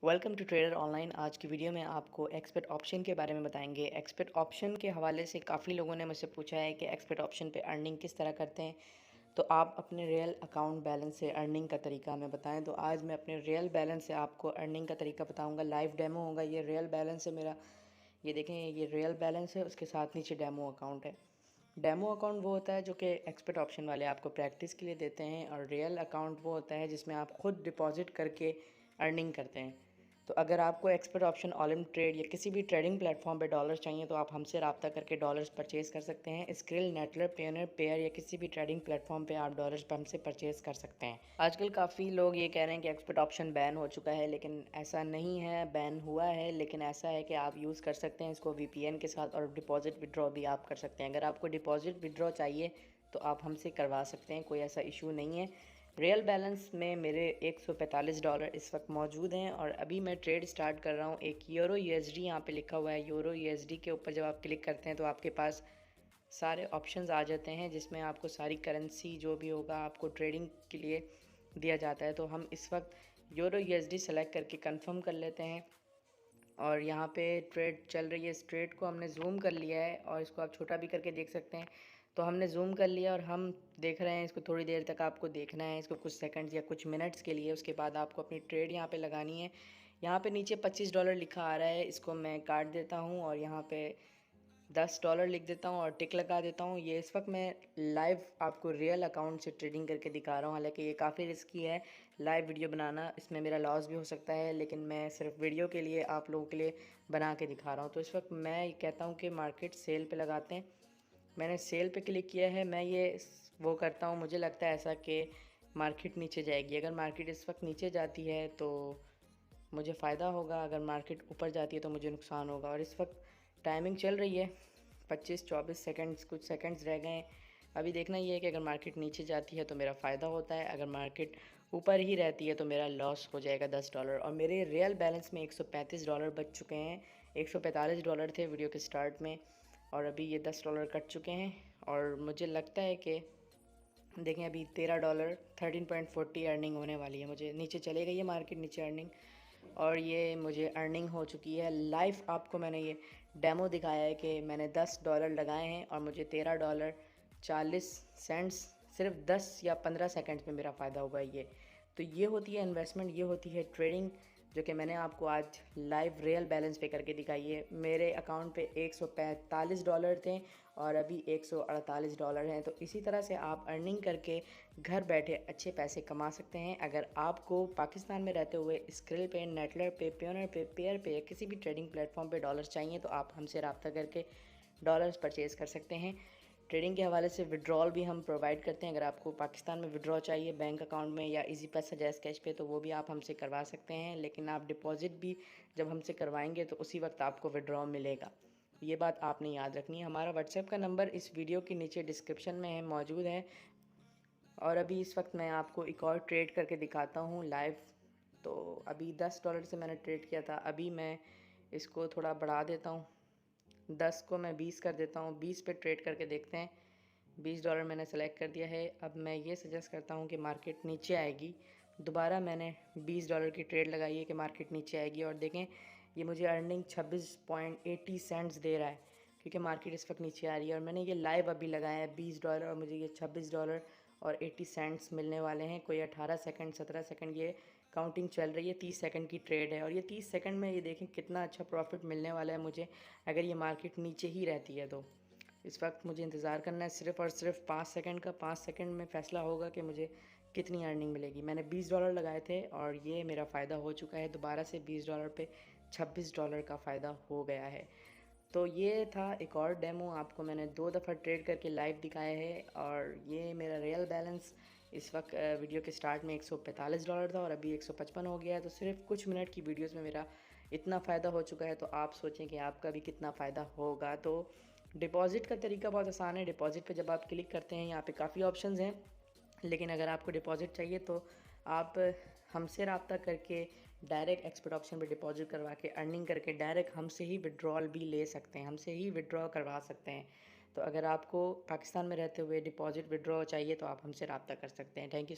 Welcome to trader online. आज की video में आपको एक्सपेट ऑप्शन के बारे में बताएंगे। एक्सपेट ऑप्शन के हवाले से काफ़ी लोगों ने मुझसे पूछा है कि एक्सपेट ऑप्शन पे अर्निंग किस तरह करते हैं। तो आप अपने रियल अकाउंट बैलेंस से अर्निंग का तरीका हमें बताएं। तो आज मैं अपने रियल बैलेंस से आपको अर्निंग का तरीका बताऊंगा। लाइव डेमो होगा। ये रियल बैलेंस है मेरा। ये देखें, ये रियल बैलेंस है, उसके साथ नीचे डेमो अकाउंट है। डेमो अकाउंट वो होता है जो कि एक्सपेट ऑप्शन वाले आपको प्रैक्टिस के लिए देते हैं, और रियल अकाउंट वो होता है जिसमें आप खुद डिपॉजिट करके अर्निंग करते हैं। तो अगर आपको एक्सपर्ट ऑप्शन ऑलम ट्रेड या किसी भी ट्रेडिंग प्लेटफॉर्म पे डॉलर्स चाहिए तो आप हमसे रब्ता करके डॉलर्स परचेज़ कर सकते हैं। स्क्रिल, नेटलर, पेयर पेयर या किसी भी ट्रेडिंग प्लेटफॉर्म पे आप डॉलर्स हमसे परचेज़ कर सकते हैं। आजकल काफ़ी लोग ये कह रहे हैं कि एक्सपर्ट ऑप्शन बैन हो चुका है, लेकिन ऐसा नहीं है। बैन हुआ है, लेकिन ऐसा है कि आप यूज़ कर सकते हैं इसको वीपीएन के साथ, और डिपॉजिट विड्रॉ भी आप कर सकते हैं। अगर आपको डिपॉजिट विड्रॉ चाहिए तो आप हमसे करवा सकते हैं, कोई ऐसा इशू नहीं है। रियल बैलेंस में मेरे $145 इस वक्त मौजूद हैं, और अभी मैं ट्रेड स्टार्ट कर रहा हूँ। एक यूरो यूएसडी यहाँ पे लिखा हुआ है। यूरो यूएसडी के ऊपर जब आप क्लिक करते हैं तो आपके पास सारे ऑप्शंस आ जाते हैं, जिसमें आपको सारी करेंसी जो भी होगा आपको ट्रेडिंग के लिए दिया जाता है। तो हम इस वक्त यूरो यूएसडी सेलेक्ट करके कंफर्म कर लेते हैं, और यहाँ पे ट्रेड चल रही है। इस ट्रेड को हमने जूम कर लिया है, और इसको आप छोटा भी करके देख सकते हैं। तो हमने जूम कर लिया और हम देख रहे हैं इसको। थोड़ी देर तक आपको देखना है इसको, कुछ सेकंड्स या कुछ मिनट्स के लिए। उसके बाद आपको अपनी ट्रेड यहाँ पे लगानी है। यहाँ पे नीचे $25 लिखा आ रहा है, इसको मैं काट देता हूँ और यहाँ पे $10 लिख देता हूँ और टिक लगा देता हूँ। ये इस वक्त मैं लाइव आपको रियल अकाउंट से ट्रेडिंग करके दिखा रहा हूँ। हालांकि ये काफ़ी रिस्की है लाइव वीडियो बनाना, इसमें मेरा लॉस भी हो सकता है, लेकिन मैं सिर्फ वीडियो के लिए आप लोगों के लिए बना के दिखा रहा हूँ। तो इस वक्त मैं ये कहता हूँ कि मार्केट सेल पे लगाते हैं। मैंने सेल पे क्लिक किया है। मैं ये वो करता हूँ, मुझे लगता है ऐसा कि मार्केट नीचे जाएगी। अगर मार्केट इस वक्त नीचे जाती है तो मुझे फ़ायदा होगा, अगर मार्केट ऊपर जाती है तो मुझे नुकसान होगा। और इस वक्त टाइमिंग चल रही है 25-24 सेकंड्स, कुछ सेकंड्स रह गए हैं। अभी देखना ये है कि अगर मार्केट नीचे जाती है तो मेरा फ़ायदा होता है, अगर मार्केट ऊपर ही रहती है तो मेरा लॉस हो जाएगा $10। और मेरे रियल बैलेंस में $135 बच चुके हैं। $145 थे वीडियो के स्टार्ट में, और अभी ये $10 कट चुके हैं। और मुझे लगता है कि देखें, अभी $13 13.40 अर्निंग होने वाली है। मुझे नीचे चले गई है मार्केट, नीचे अर्निंग, और ये मुझे अर्निंग हो चुकी है। लाइव आपको मैंने ये डेमो दिखाया है कि मैंने $10 लगाए हैं और मुझे $13.40 सिर्फ 10 या 15 सेकंड्स में मेरा फ़ायदा हुआ ये। तो ये होती है इन्वेस्टमेंट, ये होती है ट्रेडिंग, जो कि मैंने आपको आज लाइव रियल बैलेंस पे करके दिखाई है। मेरे अकाउंट पे $145 थे और अभी $148 हैं। तो इसी तरह से आप अर्निंग करके घर बैठे अच्छे पैसे कमा सकते हैं। अगर आपको पाकिस्तान में रहते हुए स्क्रिल पे, नेटलर पे, पेयोनर पे, पेयर पे या किसी भी ट्रेडिंग प्लेटफॉर्म पे डॉलर्स चाहिए तो आप हमसे रब्ता करके डॉलर्स परचेज़ कर सकते हैं। ट्रेडिंग के हवाले से विड्रॉल भी हम प्रोवाइड करते हैं। अगर आपको पाकिस्तान में विड्रॉ चाहिए बैंक अकाउंट में या इजी पैसा, जैस कैश पे, तो वो भी आप हमसे करवा सकते हैं। लेकिन आप डिपॉजिट भी जब हमसे करवाएंगे तो उसी वक्त आपको विड्रॉ मिलेगा। ये बात आपने याद रखनी है। हमारा व्हाट्सएप का नंबर इस वीडियो के नीचे डिस्क्रिप्शन में है, मौजूद है। और अभी इस वक्त मैं आपको एक और ट्रेड करके दिखाता हूँ लाइव। तो अभी $10 से मैंने ट्रेड किया था। अभी मैं इसको थोड़ा बढ़ा देता हूँ, 10 को मैं 20 कर देता हूँ। 20 पे ट्रेड करके देखते हैं। $20 मैंने सेलेक्ट कर दिया है। अब मैं ये सजेस्ट करता हूँ कि मार्केट नीचे आएगी। दोबारा मैंने $20 की ट्रेड लगाई है कि मार्केट नीचे आएगी, और देखें ये मुझे अर्निंग 26.80 सेंट्स दे रहा है, क्योंकि मार्केट इस वक्त नीचे आ रही है। और मैंने ये लाइव अभी लगाया है $20, और मुझे ये $26.80 मिलने वाले हैं। कोई 18 सेकंड, 17 सेकंड ये काउंटिंग चल रही है। 30 सेकंड की ट्रेड है, और ये 30 सेकंड में ये देखें कितना अच्छा प्रॉफिट मिलने वाला है मुझे, अगर ये मार्केट नीचे ही रहती है तो। इस वक्त मुझे इंतज़ार करना है सिर्फ़ और सिर्फ 5 सेकंड का। 5 सेकंड में फ़ैसला होगा कि मुझे कितनी अर्निंग मिलेगी। मैंने $20 लगाए थे और ये मेरा फ़ायदा हो चुका है। दोबारा से $20 पे $26 का फ़ायदा हो गया है। तो ये था एक और डेमो, आपको मैंने 2 दफ़ा ट्रेड करके लाइव दिखाया है। और ये मेरा रियल बैलेंस इस वक्त वीडियो के स्टार्ट में $145 था और अभी 155 हो गया है। तो सिर्फ कुछ मिनट की वीडियोस में मेरा इतना फ़ायदा हो चुका है। तो आप सोचें कि आपका भी कितना फ़ायदा होगा। तो डिपॉज़िट का तरीका बहुत आसान है। डिपॉज़िट पे जब आप क्लिक करते हैं, यहाँ पे काफ़ी ऑप्शंस हैं, लेकिन अगर आपको डिपॉज़िट चाहिए तो आप हमसे रब्ता करके डायरेक्ट एक्सपर्ट ऑप्शन पे डिपॉजिट करवा के अर्निंग करके डायरेक्ट हमसे ही विड्रॉल भी ले सकते हैं, हमसे ही विड्रॉ करवा सकते हैं। तो अगर आपको पाकिस्तान में रहते हुए डिपॉजिट विड्रॉ चाहिए तो आप हमसे रब्ता कर सकते हैं। Thank you.